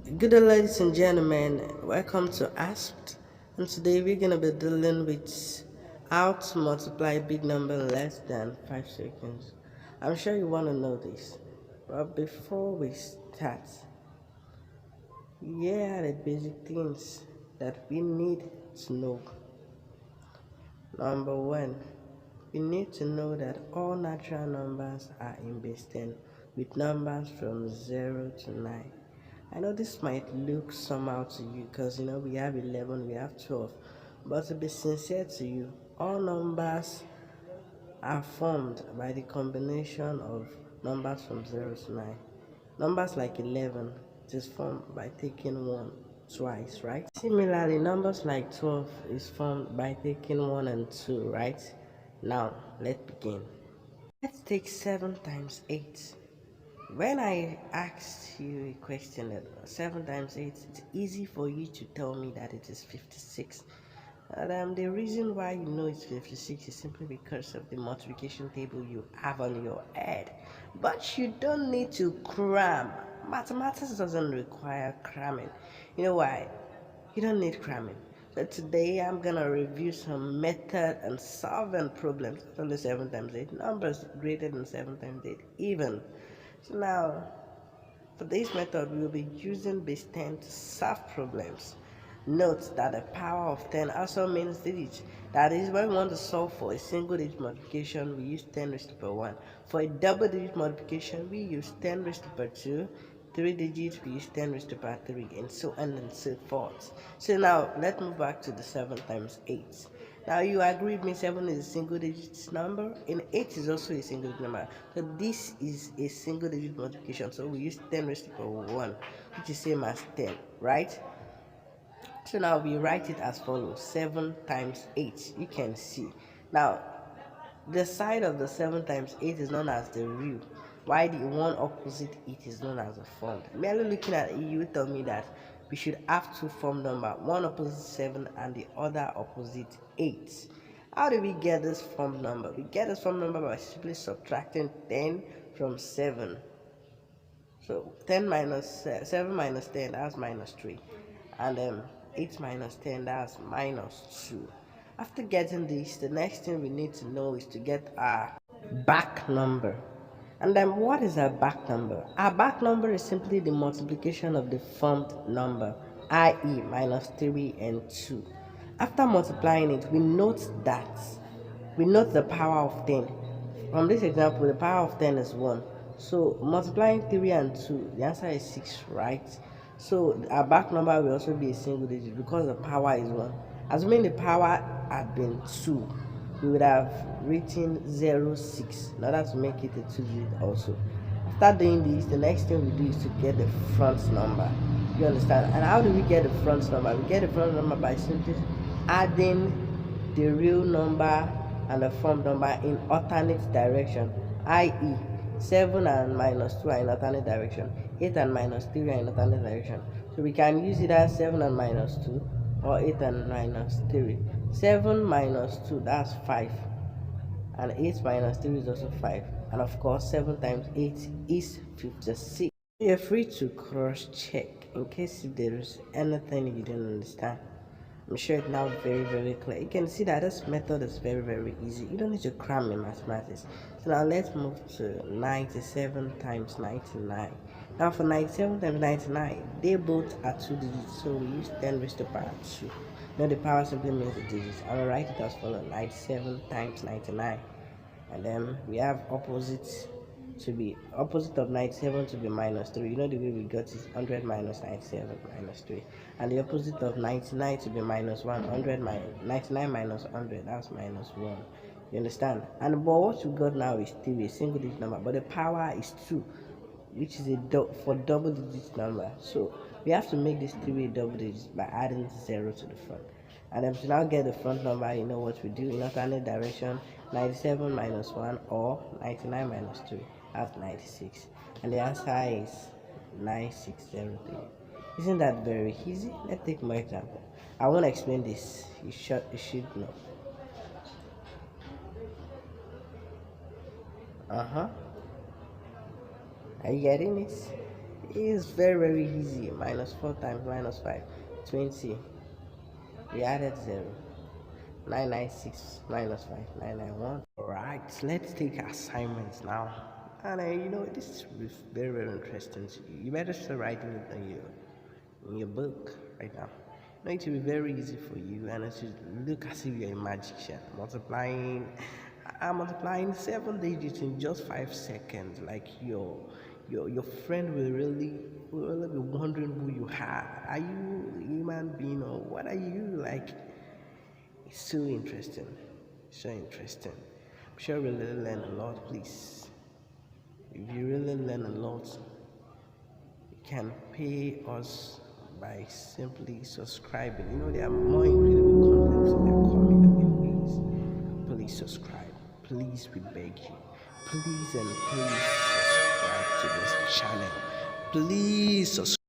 Good day, ladies and gentlemen. Welcome to Haspd, and today we're gonna be dealing with how to multiply a big number in less than 5 seconds. I'm sure you want to know this, but before we start, here are the basic things that we need to know. Number one, we need to know that all natural numbers are in base 10 with numbers from 0 to 9. I know this might look somehow to you because we have 11, we have 12, but to be sincere to you, all numbers are formed by the combination of numbers from 0 to 9. Numbers like 11, it is formed by taking 1 twice, right? Similarly, numbers like 12 is formed by taking 1 and 2, right? Now, let's begin. Let's take 7 times 8. When I asked you a question that 7 times 8, it's easy for you to tell me that it is 56. And the reason why you know it's 56 is simply because of the multiplication table you have on your head. But you don't need to cram. Mathematics doesn't require cramming. You know why? You don't need cramming. So today I'm gonna review some method and solving problems. It's only 7 times 8. Numbers greater than 7 times 8 even. So now for this method, we will be using base 10 to solve problems. Note that the power of 10 also means digits. That is, when we want to solve for a single digit multiplication, we use 10 raised to the power 1. For a double digit multiplication, we use 10 raised to the power 2. 3 digits, we use 10 raised to the power 3, and so on and so forth. So now, let's move back to the 7 times 8. Now you agree with me 7 is a single digit number and 8 is also a single digit number. So this is a single digit multiplication. So we use 10 raised to the power 1, which is same as 10, right? So now we write it as follows: 7 times 8. You can see. Now the side of the 7 times 8 is known as the real, while the one opposite it is known as the formed. Merely looking at it, you tell me that we should have two formed number, one opposite 7 and the other opposite 8. How do we get this formed number? We get this formed number by simply subtracting 10 from 7. So 10 minus 7 minus 10, that's minus 3. And 8 minus 10, that's minus 2. After getting this, the next thing we need to know is to get our back number. And then what is our back number? Our back number is simply the multiplication of the formed number, i.e. minus 3 and 2. After multiplying it, we note the power of 10. From this example, the power of 10 is 1. So multiplying 3 and 2, the answer is 6, right? So our back number will also be a single digit because the power is 1. Assuming the power had been 2, we would have written 06 in order to make it a 2 digit also. After doing this, the next thing we do is to get the front number. You understand? And how do we get the front number? We get the front number by simply adding the real number and the formed number in alternate direction, i.e. 7 and minus 2 are in alternate direction, 8 and minus 3 are in alternate direction. So we can use either 7 and minus 2 or 8 and minus 3. 7 minus 2, that's 5, and 8 minus 3 is also 5, and of course 7 times 8 is 56. You're free to cross check in case if there is anything you didn't understand. I'm sure it's now very clear. You can see that this method is very easy. You don't need to cram in mathematics. So now let's move to 97 times 99. Now for 97 times 99, they both are 2 digits, so we use 10 raised to the power 2. Now the power simply means the digits. I will write it as follows: 97 times 99. And then we have opposite of 97 to be minus 3. You know the way we got is 100 minus 97 minus 3. And the opposite of 99 to be minus 1, 99 minus 100, that's minus 1. You understand? And but what we got now is still a single digit number, but the power is 2, which is for double digit number. So we have to make this 3 double digits by adding 0 to the front. And then to now get the front number, you know what we do in alternate direction: 97 minus 1 or 99 minus 2, that's 96. And the answer is 9603. Isn't that very easy? Let's take more example. I won't explain this. You should know. Uh-huh. Are you getting it? It's very, very easy. Minus 4 times minus 5, 20. We added 0. 996 minus 5, 991. Alright, let's take assignments now. And this is very, very interesting to you. You better start writing it in your book right now. It will be very easy for you, and it should look as if you're a magician. I'm multiplying 7 digits in just 5 seconds. Like your friend will really be wondering who you are. Are you a human being or what are you like? It's so interesting. So interesting. I'm sure you really learn a lot, please. If you really learn a lot, you can pay us by simply subscribing. There are more incredible contents that are coming up in ways. Please subscribe. Please, we beg you. Please and please subscribe to this channel. Please subscribe.